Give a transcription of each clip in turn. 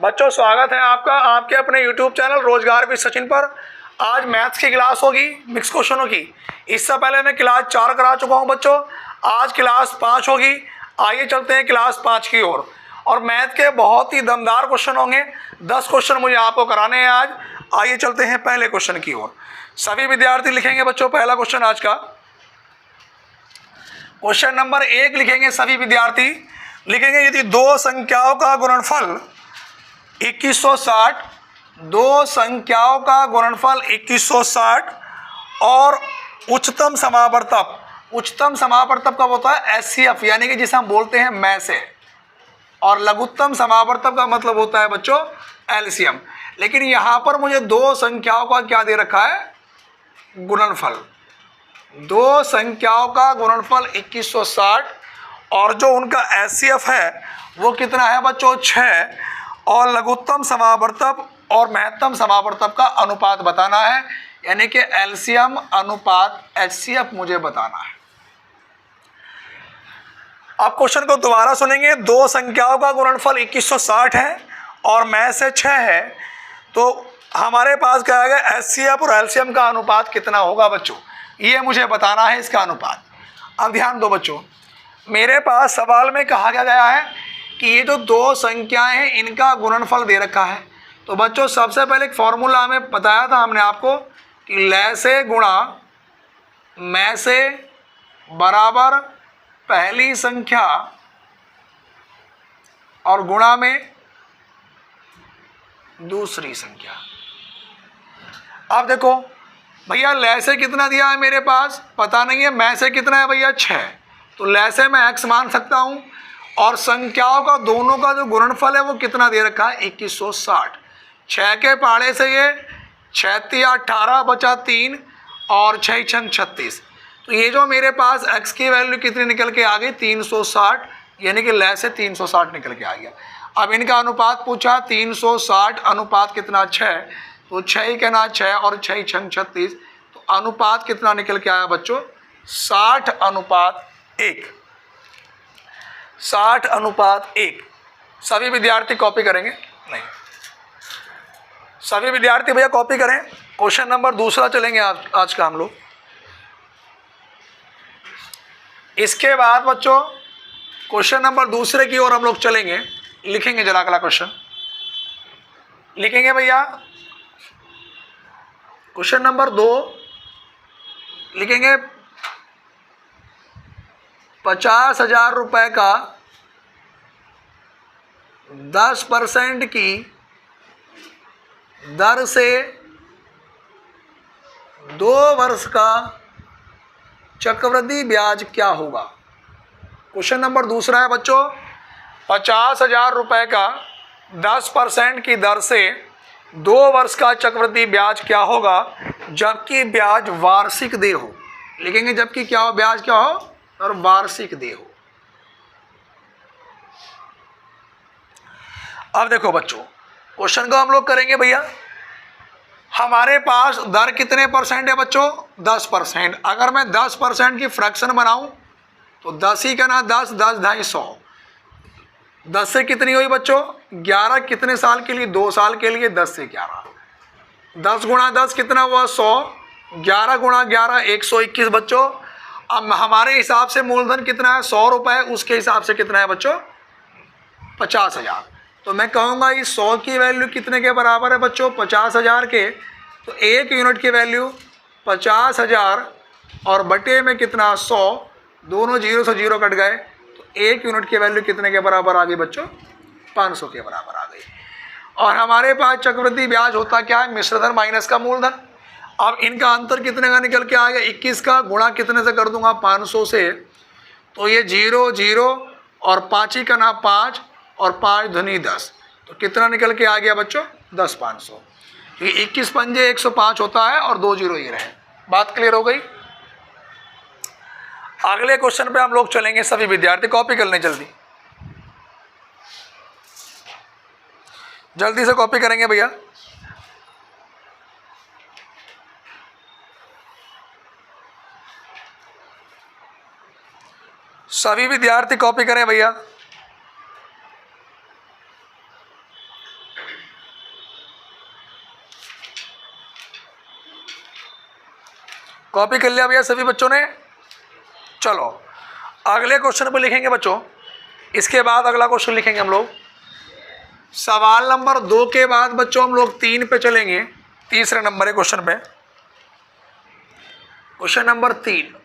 बच्चों स्वागत है आपका आपके अपने YouTube चैनल रोजगार विद सचिन पर। आज मैथ्स की क्लास होगी मिक्स क्वेश्चनों की। इससे पहले मैं क्लास 4 करा चुका हूं बच्चों, आज क्लास 5 होगी। आइए चलते हैं क्लास 5 की ओर। और मैथ के बहुत ही दमदार क्वेश्चन होंगे, 10 क्वेश्चन मुझे आपको कराने हैं आज। आइए चलते हैं पहले क्वेश्चन की ओर। सभी विद्यार्थी लिखेंगे बच्चों पहला क्वेश्चन आज का। क्वेश्चन नंबर 1 लिखेंगे सभी विद्यार्थी। लिखेंगे यदि दो संख्याओं का गुणनफल 2160, दो संख्याओं का गुणनफल 2160 और उच्चतम समावर्तक, उच्चतम समावर्तक कब होता है? एचसीएफ, यानी कि जिसे हम बोलते हैं में से। और लघुत्तम समावर्तक का मतलब होता है बच्चों एलसीएम। लेकिन यहां पर मुझे दो संख्याओं का क्या दे रखा है? गुणनफल। दो संख्याओं का गुणनफल 2160 और जो उनका एचसीएफ है वो कितना है बच्चों? 6। और लघुत्तम समावर्तक और महत्तम समावर्तक का अनुपात बताना है, यानी कि एलसीएम अनुपात एचसीएफ मुझे बताना है। आप क्वेश्चन को दोबारा सुनेंगे। दो संख्याओं का गुणनफल 2160 है और में से 6 है, तो हमारे पास क्या आएगा? एचसीएफ और एलसीएम का अनुपात कितना होगा बच्चों, ये मुझे बताना है इसका अनुपात। अब ध्यान दो बच्चों, मेरे पास सवाल में कहा गया है कि ये जो दो संख्याएं हैं इनका गुणनफल दे रखा है। तो बच्चों सबसे पहले एक फॉर्मूला हमें बताया था हमने आपको कि ले से गुणा में से बराबर पहली संख्या और गुणा में दूसरी संख्या। अब देखो भैया ले से कितना दिया है मेरे पास पता नहीं है, में से कितना है भैया? 6। तो ले से मैं x मान सकता हूं और संख्याओं का दोनों का जो गुणनफल है वो कितना दे रखा है? 2160। 6 के पाड़े से ये 6 18 बचा 3 और 6 6 36। तो ये जो मेरे पास x की वैल्यू कितनी निकल के आ गई? 360, यानी कि ले से 360 निकल के आ गया। अब इनका अनुपात पूछा, 360 अनुपात कितना? 6। तो 6 के ना 6 और 6 6 36, तो अनुपात कितना निकल के आया बच्चों? 60 अनुपात 1। 60 अनुपात 1। सभी विद्यार्थी कॉपी करेंगे? नहीं, सभी विद्यार्थी भैया कॉपी करें। क्वेश्चन नंबर दूसरा चलेंगे आज का हम लोग। इसके बाद बच्चों क्वेश्चन नंबर दूसरे की ओर हम लोग चलेंगे। लिखेंगे जरा अगला क्वेश्चन लिखेंगे भैया। क्वेश्चन नंबर 2 लिखेंगे 50,000 रुपए का 10% की दर से 2 वर्ष का चक्रवृद्धि ब्याज क्या होगा? क्वेश्चन नंबर दूसरा है बच्चों, 50,000 रुपए का 10% की दर से 2 वर्ष का चक्रवृद्धि ब्याज क्या होगा जबकि ब्याज वार्षिक देय हो। लिखेंगे जबकि क्या हो? ब्याज क्या हो? और वार्षिक देय हो। अब देखो बच्चों क्वेश्चन को हम लोग करेंगे भैया। हमारे पास दर कितने परसेंट है बच्चों? 10%। अगर मैं 10% की फ्रैक्शन बनाऊं तो 10 ही का ना 10, 10 ढाई 100। 10 से कितनी हुई बच्चों? 11। कितने साल के लिए? 2 साल के लिए। 10 से 11, 10 गुणा 10 कितना हुआ? 100। 11 गुणा 11 121 बच्चों। अब हमारे हिसाब से मूलधन कितना है? 100 रुपए। उसके हिसाब से कितना है बच्चों? 50,000। तो मैं कहूँगा इस 100 की वैल्यू कितने के बराबर है बच्चों? 50,000 के। तो 1 यूनिट की वैल्यू 50,000 और बटे में कितना? 100। दोनों जीरो से जीरो कट गए, तो 1 यूनिट की वैल्यू कितने के बराबर आ गई बच्चों? 500 के बराबर आ गई। और हमारे पास चक्रवृद्धि ब्याज होता क्या है? मिश्रधन माइनस का मूलधन। अब इनका अंतर कितने का निकल के आएगा? 21 का। गुणा कितने से कर दूंगा? 500 से। तो ये 0 0 और 5 ही का ना 5 और 5 धनी 10, तो कितना निकल के आ गया बच्चों? 10 500। ये 21 पंजे 105 होता है और 2 जीरो ये रहे। बात क्लियर हो गई? अगले क्वेश्चन पे हम लोग चलेंगे। सभी विद्यार्थी कॉपी कर लें, जल्दी जल्दी से कॉपी करेंगे भैया। सभी विद्यार्थी कॉपी करें भैया। कॉपी कर लिया भैया सभी बच्चों ने? चलो अगले क्वेश्चन पे लिखेंगे बच्चों। इसके बाद अगला क्वेश्चन लिखेंगे हम लोग। सवाल नंबर 2 के बाद बच्चों हम लोग 3 पे चलेंगे। तीसरे नंबर है क्वेश्चन पे, क्वेश्चन नंबर 3।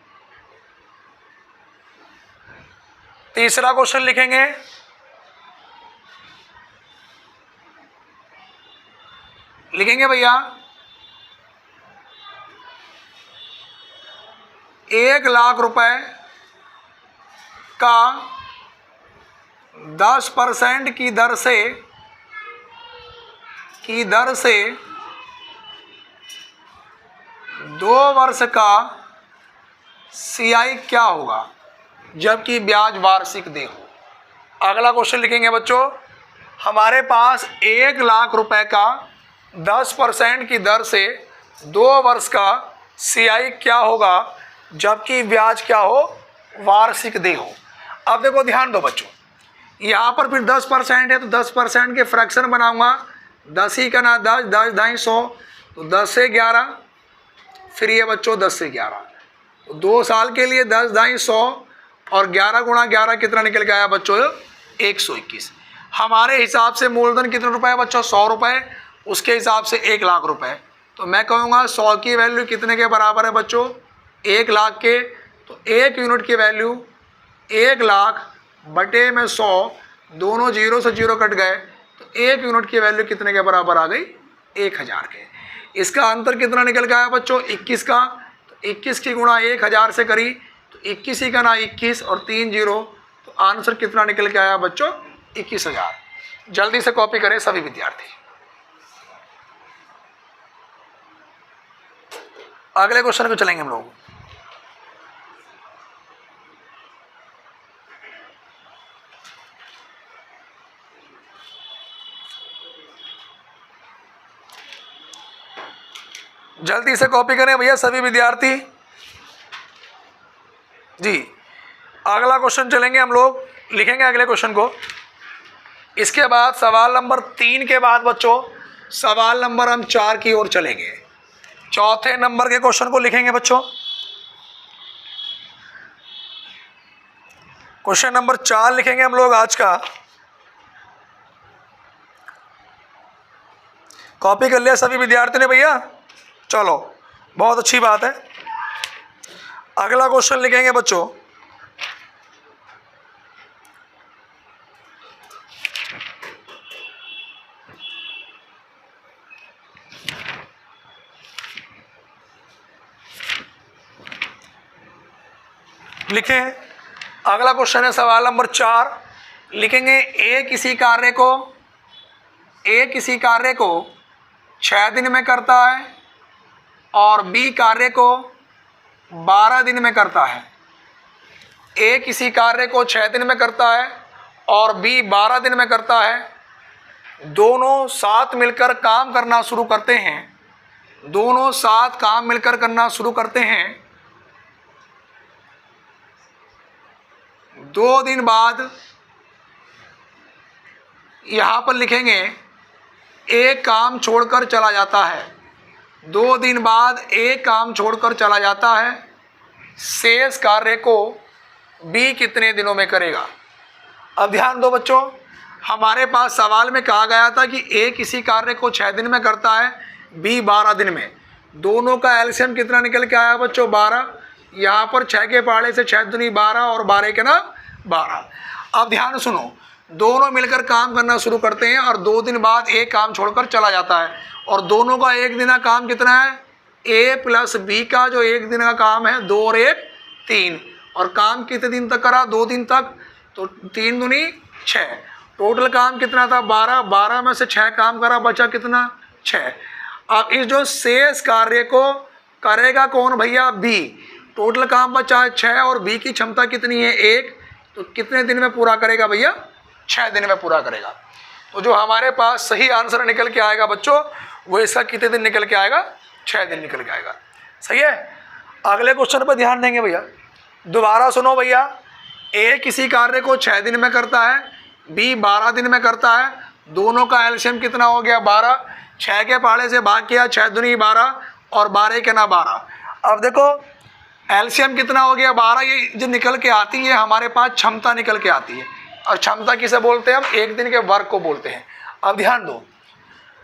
तीसरा क्वेश्चन लिखेंगे। लिखेंगे भैया 1,00,000 रुपए का 10% की दर से 2 वर्ष का CI क्या होगा जबकि ब्याज वार्षिक दे हो। अगला क्वेश्चन लिखेंगे बच्चों। हमारे पास 1,00,000 रुपए का 10% की दर से 2 वर्ष का CI क्या होगा जबकि ब्याज क्या हो, वार्षिक दे हो। अब देखो ध्यान दो बच्चों, यहाँ पर फिर 10% है तो 10% के फ्रैक्शन बनाऊंगा। 10 ही का ना 10, 10 ढाई 100, तो 10 से 11, फिर ये बच्चों 10 से 11, तो 2 साल के लिए 10 ढाई 100 और 11 गुणा 11 कितना निकल के आया बच्चों, 121। हमारे हिसाब से मूलधन कितने रुपए है बच्चों, 100 रुपए, उसके हिसाब से 1,00,000 रुपए। तो मैं कहूँगा 100 की वैल्यू कितने के बराबर है बच्चों, 1,00,000 के। तो 1 यूनिट की वैल्यू 1,00,000 बटे में 100, दोनों 0 से 0 कट गए, तो 1 यूनिट की वैल्यू कितने के बराबर आ गई, 1,000 के। इसका अंतर कितना निकल के आया बच्चों, 21 का। तो 21 की गुणा 1,000 से करी तो 21 ही का ना 21 और 3 0, तो आंसर कितना निकल के आया बच्चों, 21,000। जल्दी से कॉपी करें सभी विद्यार्थी। अगले क्वेश्चन पे चलेंगे हम लोग। जल्दी से कॉपी करें भैया सभी विद्यार्थी जी। अगला क्वेश्चन चलेंगे हम लोग, लिखेंगे अगले क्वेश्चन को। इसके बाद सवाल नंबर 3 के बाद बच्चों सवाल नंबर हम 4 की ओर चलेंगे। चौथे नंबर के क्वेश्चन को लिखेंगे बच्चों। क्वेश्चन नंबर 4 लिखेंगे हम लोग आज का। कॉपी कर लिया सभी विद्यार्थियों ने भैया? चलो बहुत अच्छी बात है। अगला क्वेश्चन लिखेंगे बच्चों। लिखें, अगला क्वेश्चन है सवाल नंबर 4। लिखेंगे ए किसी कार्य को 6 दिन में करता है और बी कार्य को 12 दिन में करता है। ए किसी कार्य को 6 दिन में करता है और बी 12 दिन में करता है। दोनों साथ मिलकर काम करना शुरू करते हैं। दोनों साथ काम मिलकर करना शुरू करते हैं। 2 दिन बाद यहाँ पर लिखेंगे एक काम छोड़कर चला जाता है। 2 दिन बाद एक काम छोड़कर चला जाता है। शेष कार्य को बी कितने दिनों में करेगा। अब ध्यान दो बच्चों, हमारे पास सवाल में कहा गया था कि ए किसी कार्य को 6 दिन में करता है, बी 12 दिन में। दोनों का एलसीएम कितना निकल के आया बच्चों, 12। यहाँ पर 6 के पहाड़े से 6 दूनी 12 और 12 के ना 12। अब ध्यान सुनो, दोनों मिलकर काम करना शुरू करते हैं और 2 दिन बाद एक काम छोड़कर चला जाता है। और दोनों का एक दिन का काम कितना है, ए प्लस बी का जो एक दिन का काम है 2 और 1 3। और काम कितने दिन तक करा, 2 दिन तक। तो 3 दूनी 6, टोटल काम कितना था 12। 12 में से 6 काम करा, बचा कितना 6। अब इस जो शेष कार्य को करेगा कौन भैया, बी। टोटल काम बचा है 6 और बी की क्षमता कितनी है 1। तो कितने दिन में पूरा करेगा भैया, 6 दिन में पूरा करेगा। तो जो हमारे पास सही आंसर निकल के आएगा बच्चों, वो इसका कितने दिन निकल के आएगा, 6 दिन निकल के आएगा। सही है। अगले क्वेश्चन पर ध्यान देंगे भैया। दोबारा सुनो भैया, ए किसी कार्य को 6 दिन में करता है, बी 12 दिन में करता है। दोनों का एलसीएम कितना हो गया 12। 6 के पहाड़े से भाग किया, 6 दूनी 12 और 12 के ना 12। अब देखो एलसीएम कितना हो गया 12, ये जो निकल के आती है हमारे पास क्षमता निकल के आती है, और क्षमता किसे बोलते हैं हम, एक दिन के वर्क को बोलते हैं। अब ध्यान दो,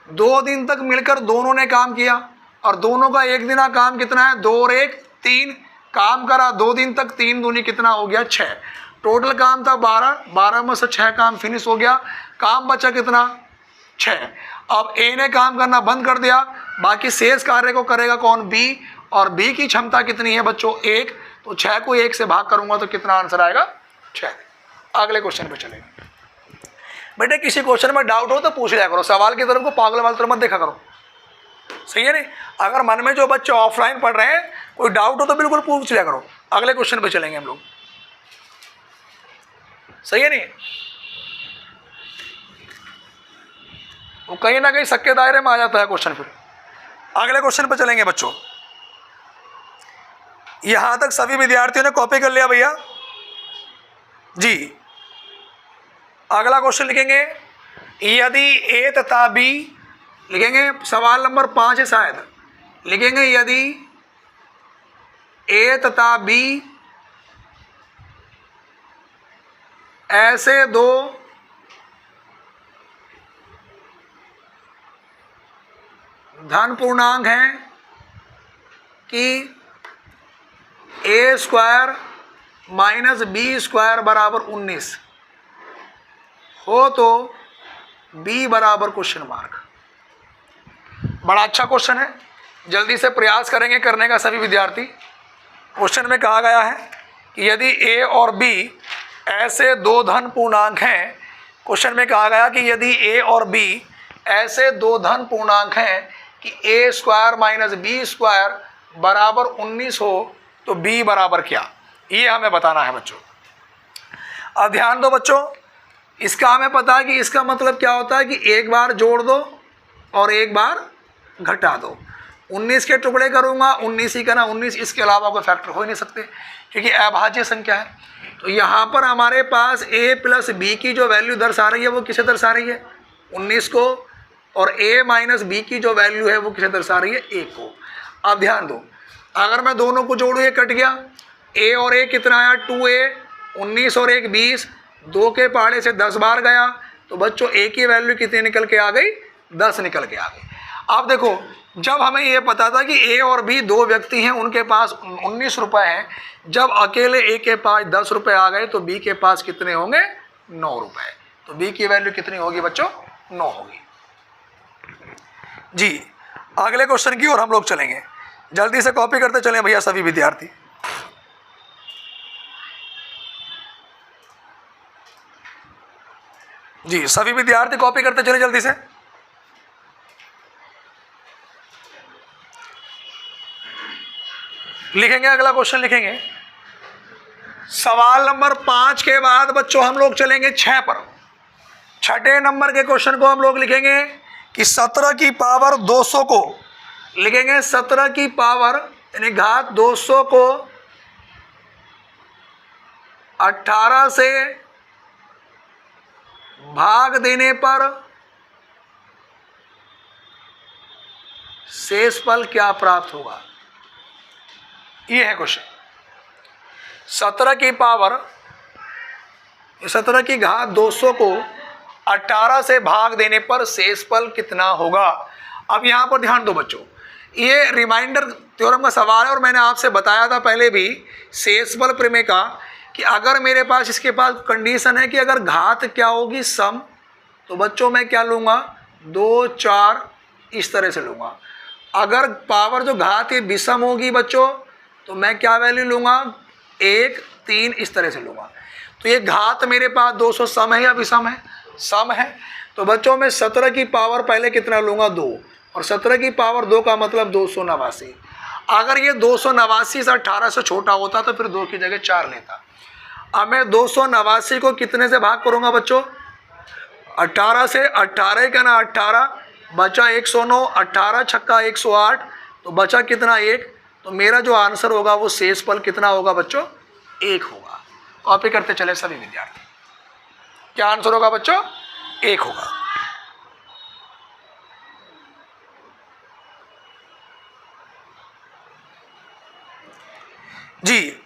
2 दिन तक मिलकर दोनों ने काम किया और दोनों का एक दिन का काम कितना है, 2 और 1 3 काम करा 2 दिन तक, 3 दूनी कितना हो गया 6, टोटल काम था 12 में से 6 काम फिनिश हो गया, काम बचा कितना 6। अब ए ने काम करना बंद कर दिया, बाकी शेष कार्य को करेगा कौन, बी, और बी की क्षमता कितनी है बच्चों 1, तो 6 को 1 से भाग करूंगा तो कितना आंसर आएगा 6। अगले क्वेश्चन पे चलेंगे। बेटे किसी क्वेश्चन में डाउट हो तो पूछ लिया करो, सवाल की तरफ को पागल वाली तरफ मत देखा करो, सही है नहीं। अगर मन में जो बच्चे ऑफलाइन पढ़ रहे हैं कोई डाउट हो तो बिल्कुल पूछ लिया करो। अगले क्वेश्चन पे चलेंगे हम लोग, सही है नहीं। वो कहीं ना कहीं सक्के दायरे में आ जाता है क्वेश्चन। फिर अगले क्वेश्चन पे चलेंगे बच्चों। यहां तक सभी विद्यार्थियों ने कॉपी कर लिया भैया जी। अगला क्वेश्चन लिखेंगे, यदि ए तथा बी, लिखेंगे सवाल नंबर 5 है शायद, लिखेंगे यदि ए तथा बी ऐसे 2 धन पूर्णांक हैं कि ए स्क्वायर माइनस बी स्क्वायर बराबर 19 हो तो बी बराबर क्वेश्चन मार्क। बड़ा अच्छा क्वेश्चन है, जल्दी से प्रयास करेंगे करने का सभी विद्यार्थी। क्वेश्चन में कहा गया है कि यदि ए और बी ऐसे 2 धन पूर्णांक हैं, क्वेश्चन में कहा गया कि यदि ए और बी ऐसे 2 धन पूर्णांक हैं कि ए स्क्वायर माइनस बी स्क्वायर बराबर 19 हो तो बी बराबर क्या, ये हमें बताना है बच्चों। अब ध्यान दो बच्चों, इसका हमें पता है कि इसका मतलब क्या होता है कि एक बार जोड़ दो और एक बार घटा दो। 19 के टुकड़े करूंगा 19 ही का ना 19, इसके अलावा कोई फैक्टर हो ही नहीं सकते क्योंकि अभाज्य संख्या है। तो यहाँ पर हमारे पास a प्लस बी की जो वैल्यू दर्शा रही है वो किसे दर्शा रही है 19 को, और a माइनस बी की जो वैल्यू है वो किसे दर्शा रही है 1 को। अब ध्यान दो, अगर मैं दोनों को जोड़ूँ ये कट गया, a और a कितना आया 2a, 19 और 1 20, 2 के पहाड़े से 10 बार गया तो बच्चों a की वैल्यू कितनी निकल के आ गई 10 निकल के आ गई। अब देखो, जब हमें ये पता था कि a और b 2 व्यक्ति हैं, उनके पास 19 रुपए हैं, जब अकेले a के पास 10 रुपए आ गए तो b के पास कितने होंगे 9 रुपए। तो b की वैल्यू कितनी होगी बच्चों 9 होगी जी। अगले क्वेश्चन की ओर हम लोग चलेंगे, जल्दी से कॉपी करते चलें भैया सभी विद्यार्थी। जी सभी विद्यार्थी कॉपी करते चले जल्दी से। लिखेंगे अगला क्वेश्चन, लिखेंगे सवाल नंबर 5 के बाद बच्चों हम लोग चलेंगे 6 पर। 6ठे नंबर के क्वेश्चन को हम लोग लिखेंगे कि 17 की पावर 200 को, लिखेंगे 17 की पावर यानी घात 200 को 18 से भाग देने पर शेषफल क्या प्राप्त होगा। ये है क्वेश्चन। 17 की पावर 17 की घात 200 को 18 से भाग देने पर शेषफल कितना होगा। अब यहां पर ध्यान दो बच्चों, ये रिमाइंडर थ्योरम का सवाल है और मैंने आपसे बताया था पहले भी शेषफल प्रमेय का कि अगर मेरे पास इसके पास कंडीशन है कि अगर घात क्या होगी सम, तो बच्चों मैं क्या लूँगा 2 4 इस तरह से लूँगा। अगर पावर जो घात है विषम होगी बच्चों तो मैं क्या वैल्यू लूँगा 1 3 इस तरह से लूँगा। तो ये घात मेरे पास 200 सम है या विषम है, सम है। तो बच्चों मैं 17 की पावर पहले कितना लूँगा 2, और 17 की पावर 2 का मतलब 289। अगर ये 289 से 18 से छोटा होता तो फिर 2 की जगह 4 लेता। अब मैं 289 को कितने से भाग करूँगा बच्चों 18 से, 18 का ना 18 बचा 109, 18 छक्का 108, तो बचा कितना 1। तो मेरा जो आंसर होगा वो शेषफल कितना होगा बच्चों 1 होगा। कॉपी करते चले सभी विद्यार्थी, क्या आंसर होगा बच्चों 1 होगा। जी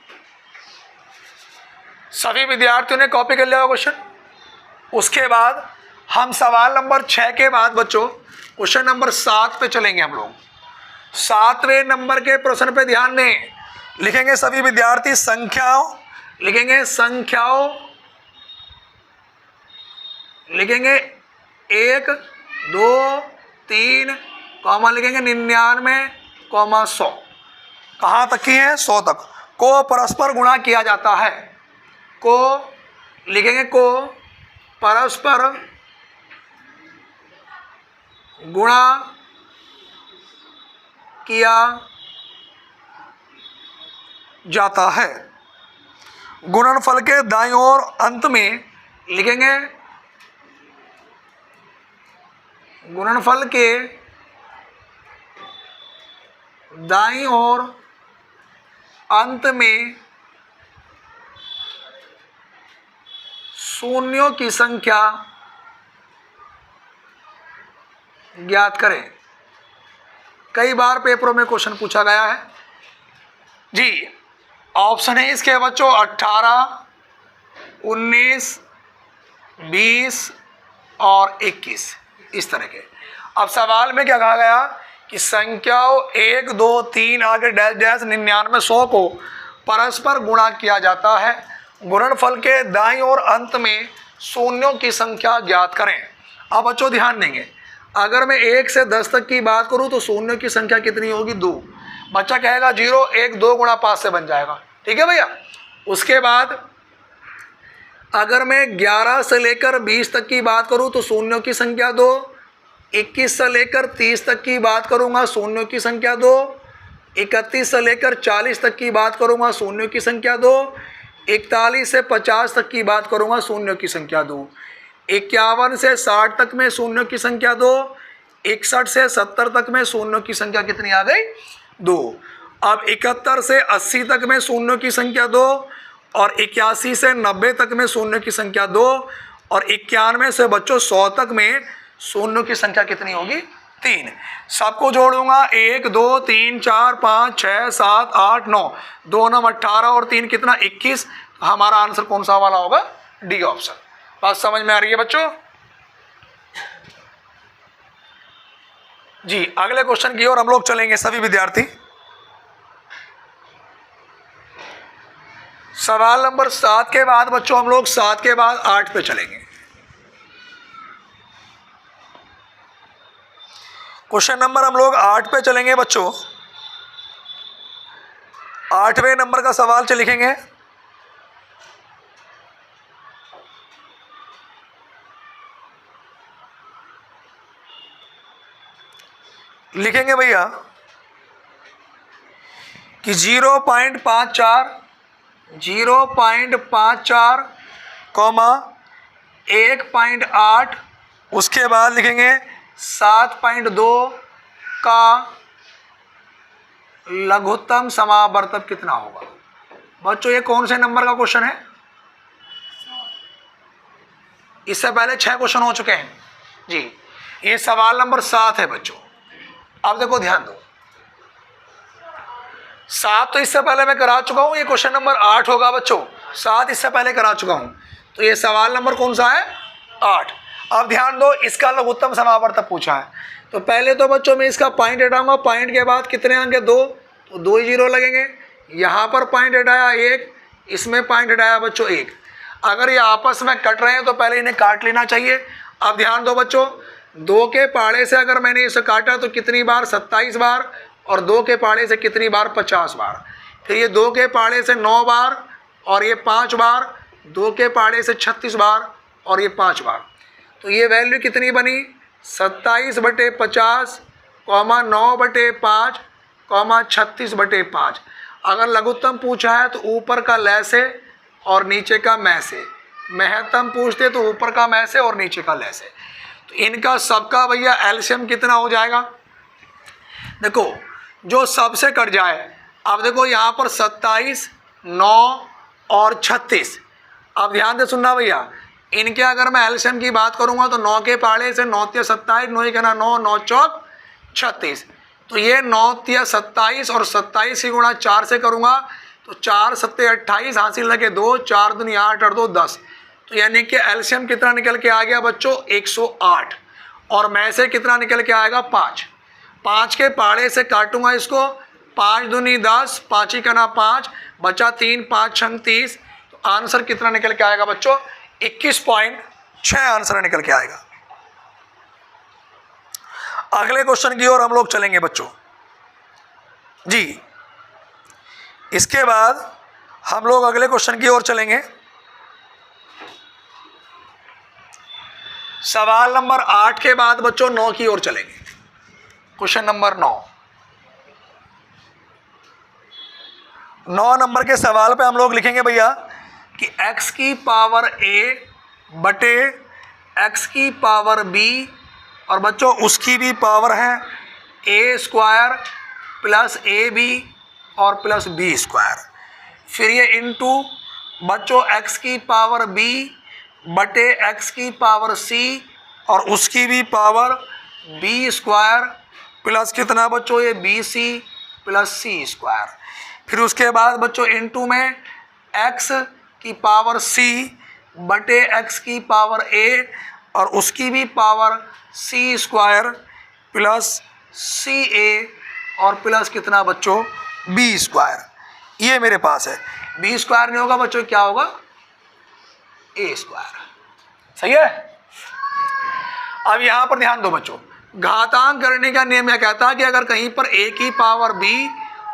सभी विद्यार्थियों ने कॉपी कर लिया क्वेश्चन। उसके बाद हम सवाल नंबर 6 के बाद बच्चों क्वेश्चन नंबर 7 पे चलेंगे। हम लोग 7वें नंबर के प्रश्न पे ध्यान दें। लिखेंगे सभी विद्यार्थी संख्याओं, लिखेंगे संख्याओं, लिखेंगे 1 2 3 कॉमा लिखेंगे 99 कॉमा 100। कहाँ तक की है? 100 तक। को परस्पर गुणा किया जाता है। को लिखेंगे को परस्पर गुणा किया जाता है। गुणनफल के दाईं ओर अंत में लिखेंगे गुणनफल के दाईं ओर अंत में शून्यों की संख्या ज्ञात करें। कई बार पेपरों में क्वेश्चन पूछा गया है जी। ऑप्शन है इसके बच्चों 18, 19, 20 और 21 इस तरह के। अब सवाल में क्या कहा गया कि संख्याओं 1 2 3 आगे डैश डैश 99 100 को परस्पर गुणा किया जाता है। गुणनफल के दाईं ओर अंत में शून्यों की संख्या ज्ञात करें। अब बच्चों ध्यान देंगे, अगर मैं 1 से 10 तक की बात करूं तो शून्यों की संख्या कितनी होगी? 2। बच्चा कहेगा 0 1 2 गुणा 5 से बन जाएगा। ठीक है भैया। उसके बाद अगर मैं 11 से लेकर 20 तक की बात करूं तो शून्यों की संख्या 2। 21 से लेकर 30 तक की बात करूंगा, शून्यों की संख्या 2। 31 से लेकर 40 तक की बात करूंगा, शून्यों की संख्या 2। 41 से 50 तक की बात करूंगा, शून्यों की संख्या 2। 51 से 60 तक में शून्यों की संख्या 2। 61 से 70 तक में शून्यों की संख्या कितनी आ गई? 2। अब 71 से 80 तक में शून्यों की संख्या 2 और 81 से 90 तक में शून्यों की संख्या 2 और 91 से बच्चों 100 तक में शून्यों की संख्या कितनी होगी? 3। सबको जोड़ दूंगा 1 2 3 4 5 6 7 8 9 2 9 18 और 3 कितना? 21। हमारा आंसर कौन सा वाला होगा? D option. बात समझ में आ रही है बच्चों? जी अगले क्वेश्चन की ओर हम लोग चलेंगे सभी विद्यार्थी। सवाल नंबर 7 के बाद बच्चों हम लोग 7 के बाद 8 पे चलेंगे। क्वेश्चन नंबर हम लोग 8 पे चलेंगे बच्चों। 8वें नंबर का सवाल लिखेंगे लिखेंगे भैया कि 0.54 कॉमा 1.8 उसके बाद लिखेंगे 7.2 का लघुत्तम समावर्तक कितना होगा? बच्चों ये कौन से नंबर का क्वेश्चन है? इससे पहले 6 क्वेश्चन हो चुके हैं जी। ये सवाल नंबर 7 है बच्चों। अब देखो ध्यान दो, 7 तो इससे पहले मैं करा चुका हूं। ये क्वेश्चन नंबर 8 होगा बच्चों। 7 इससे पहले करा चुका हूं, तो ये सवाल नंबर कौन सा है? 8। अब ध्यान दो, इसका लघुत्तम समावर्तक पूछा है, तो पहले तो बच्चों मैं इसका पॉइंट हटाऊंगा। पॉइंट के बाद कितने आएंगे? 2, तो 2 ही 0 लगेंगे। यहाँ पर पॉइंट हटाया 1, इसमें पॉइंट हटाया बच्चों 1। अगर ये आपस में कट रहे हैं तो पहले इन्हें काट लेना चाहिए। अब ध्यान दो बच्चों, 2 के पाड़े से अगर मैंने इसे काटा तो कितनी बार? 27 बार। और 2 के पाड़े से कितनी बार? 50 बार। फिर ये 2 के पाड़े से 9 बार और ये 5 बार। 2 के पाड़े से 36 बार और ये 5 बार। तो ये वैल्यू कितनी बनी? 27/50 कॉमा 9/5 कॉमा 36/5। अगर लघुत्तम पूछा है तो ऊपर का लय से और नीचे का मैं से। महत्तम पूछते तो ऊपर का मैं से और नीचे का लय से। तो इनका सबका भैया एलसीएम कितना हो जाएगा? देखो जो सबसे कट जाए। अब देखो यहाँ पर 27, 9 और 36। अब ध्यान से सुनना भैया, इनके अगर मैं एलसीएम की बात करूँगा तो 9 के पाड़े से 9 × 27, 9 × 9, 9 × 36। तो ये 9 × 27 और 27 की गुणा 4 से करूँगा तो 4 सत्ते 28, हासिल लगे 2, 4 दूनी 8 और 2 10। तो यानी कि एलसीएम कितना निकल के आ गया बच्चों 108, और में से कितना निकल के आएगा 5। 5 के पाड़े से काटूंगा इसको, 5 दूनी 10, 5 ही कना 5, बचा 3, 5 छंग 30। तो आंसर कितना निकल के आएगा बच्चों 21.6 आंसर निकल के आएगा। अगले क्वेश्चन की ओर हम लोग चलेंगे बच्चों जी। इसके बाद हम लोग अगले क्वेश्चन की ओर चलेंगे। सवाल नंबर 8 के बाद बच्चों 9 की ओर चलेंगे। क्वेश्चन नंबर 9 नंबर के सवाल पे हम लोग लिखेंगे भैया कि x की पावर a बटे x की पावर b, और बच्चों उसकी भी पावर है a square plus A B और प्लस बी स्क्वायर। फिर ये इनटू बच्चों x की पावर b बटे x की पावर c और उसकी भी पावर b स्क्वायर प्लस कितना बच्चों ये bc प्लस c स्क्वायर। फिर उसके बाद बच्चों इनटू में x की पावर c बटे x की पावर a और उसकी भी power c square plus C ए और प्लस कितना बच्चों b स्क्वायर। ये मेरे पास है, b स्क्वायर नहीं होगा बच्चों, क्या होगा a स्क्वायर। सही है। अब यहां पर ध्यान दो बच्चों, घातांक करने का नियम यह कहता है कि अगर कहीं पर a की पावर b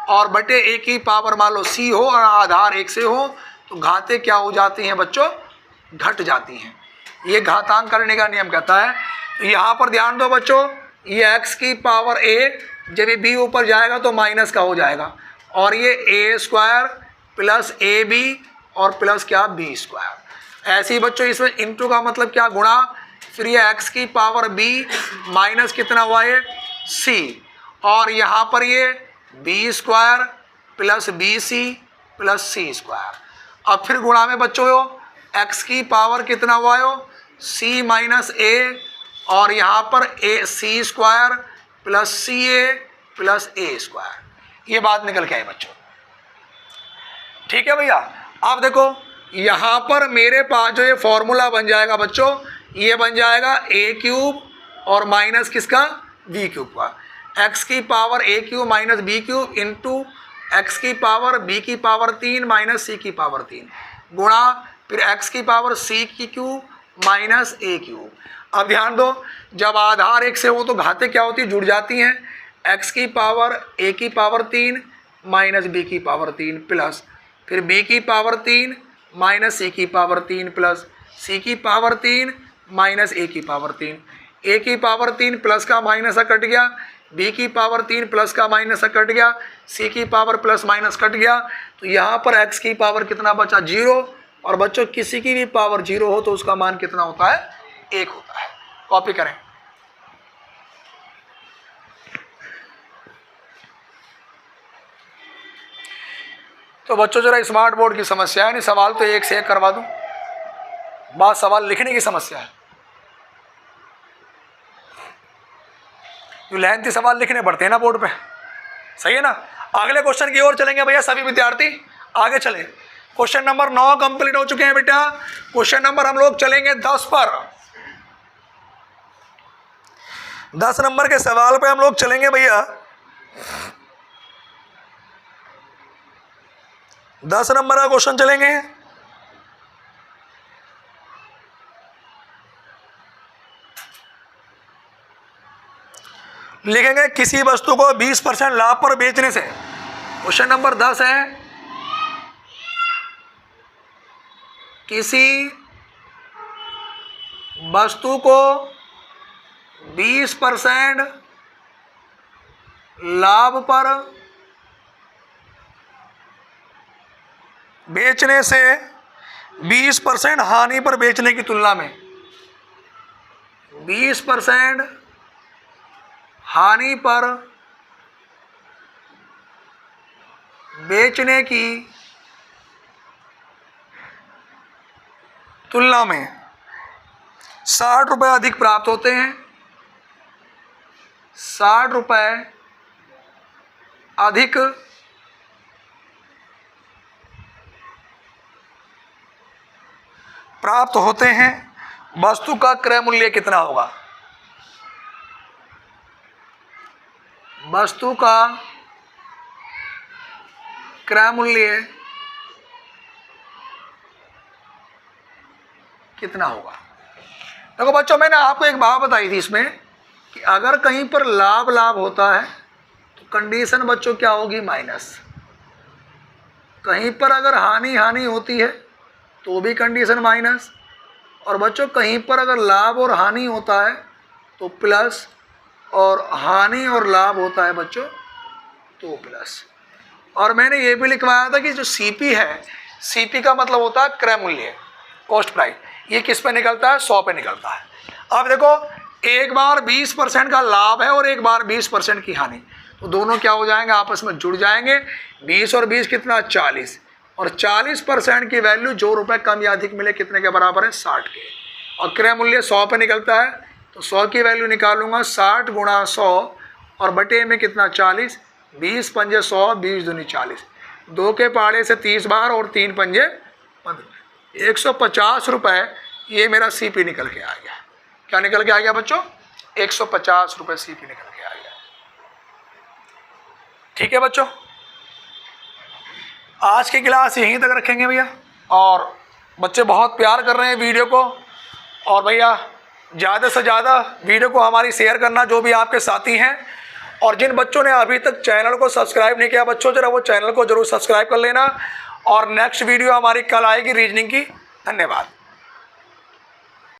और बटे a की पावर मान लो c हो और आधार 1 से हो तो घाते क्या हो जाती हैं बच्चों, घट जाती हैं। ये घातांक करने का नियम कहता है। तो यहाँ पर ध्यान दो बच्चों, ये x की पावर a जब ये b ऊपर जाएगा तो माइनस का हो जाएगा, और ये a square plus A B और प्लस क्या b स्क्वायर। ऐसे ही बच्चों इसमें इंटू का मतलब क्या, गुणा। फिर ये x की पावर b माइनस कितना हुआ है c, और यहाँ पर ये b square plus B C plus C square. अब फिर गुणा में बच्चों हो x की पावर कितना हुआ हो c माइनस a, और यहाँ पर a c square plus C A plus A square. ये बात निकल के आई बच्चों, ठीक है भैया। अब देखो यहाँ पर मेरे पास जो ये फॉर्मूला बन जाएगा बच्चों, ये बन जाएगा a क्यूब और माइनस किसका b क्यूब का, x की power a cube minus b cube into x की पावर b की पावर 3 माइनस c की पावर 3 गुणा फिर x की पावर c की क्यूब माइनस a क्यूब। अब ध्यान दो, जब आधार 1 से हो तो घाते क्या होती है, जुड़ जाती हैं। x की पावर a की पावर 3 माइनस b की पावर 3 प्लस फिर b की पावर 3 माइनस c की पावर 3 प्लस c की पावर 3 माइनस a की पावर 3। a की पावर 3 प्लस का माइनस कट गया, b की पावर 3 प्लस का माइनस कट गया, c की पावर प्लस माइनस कट गया। तो यहाँ पर x की पावर कितना बचा 0, और बच्चों किसी की भी पावर 0 हो तो उसका मान कितना होता है 1 होता है। कॉपी करें। तो बच्चों जरा स्मार्ट बोर्ड की समस्या है, नहीं सवाल तो एक से एक करवा दूं, बात सवाल लिखने की समस्या है। लेंथी सवाल लिखने पड़ते हैं ना बोर्ड पे, सही है ना। अगले क्वेश्चन की ओर चलेंगे भैया सभी विद्यार्थी, आगे चलें। क्वेश्चन नंबर 9 कंप्लीट हो चुके हैं बेटा। क्वेश्चन नंबर हम लोग चलेंगे 10 पर। 10 नंबर के सवाल पे हम लोग चलेंगे भैया। 10 नंबर का क्वेश्चन चलेंगे। लिखेंगे किसी वस्तु को 20% लाभ पर बेचने से। क्वेश्चन नंबर 10 है, किसी वस्तु को 20% लाभ पर बेचने से 20% हानि पर बेचने की तुलना में 20% हानि पर बेचने की तुलना में 60 रुपये अधिक प्राप्त होते हैं। 60 रुपये अधिक प्राप्त होते हैं, वस्तु का क्रय मूल्य कितना होगा? वस्तु का क्रय मूल्य कितना होगा? देखो बच्चों, मैंने आपको एक बात बताई थी इसमें कि अगर कहीं पर लाभ होता है तो कंडीशन बच्चों क्या होगी? माइनस। कहीं पर अगर हानि होती है तो भी कंडीशन माइनस। और बच्चों कहीं पर अगर लाभ और हानि होता है तो प्लस, और हानि और लाभ होता है बच्चों तो प्लस। और मैंने ये भी लिखवाया था कि जो सीपी है, सीपी का मतलब होता है क्रय मूल्य, कॉस्ट प्राइस। ये किस पे निकलता है? 100 पे निकलता है। अब देखो, एक बार 20% का लाभ है और एक बार 20% की हानि, तो दोनों क्या हो जाएंगे? आपस में जुड़ जाएंगे। 20 और 20 कितना? 40। और 40% की वैल्यू जो रुपए कम या अधिक मिले कितने के बराबर है? 60 के। और क्रय मूल्य 100 पे निकलता है, तो 100 की वैल्यू निकालूंगा 60 गुणा 100 और बटे में कितना? 40। 20 पंजे 100, 20 दूनी 40। 2 के पहाड़े से 30 बार और 3 पंजे 15। 150 रुपये ये मेरा सीपी निकल के आ गया। क्या निकल के आ गया बच्चों? 150 रुपये सीपी निकल के आ गया। ठीक है बच्चों, आज की क्लास यहीं तक रखेंगे भैया। और बच्चे बहुत प्यार कर रहे हैं वीडियो को, और भैया ज़्यादा से ज़्यादा वीडियो को हमारी शेयर करना, जो भी आपके साथी हैं। और जिन बच्चों ने अभी तक चैनल को सब्सक्राइब नहीं किया बच्चों, जरा वो चैनल को जरूर सब्सक्राइब कर लेना। और नेक्स्ट वीडियो हमारी कल आएगी रीजनिंग की। धन्यवाद।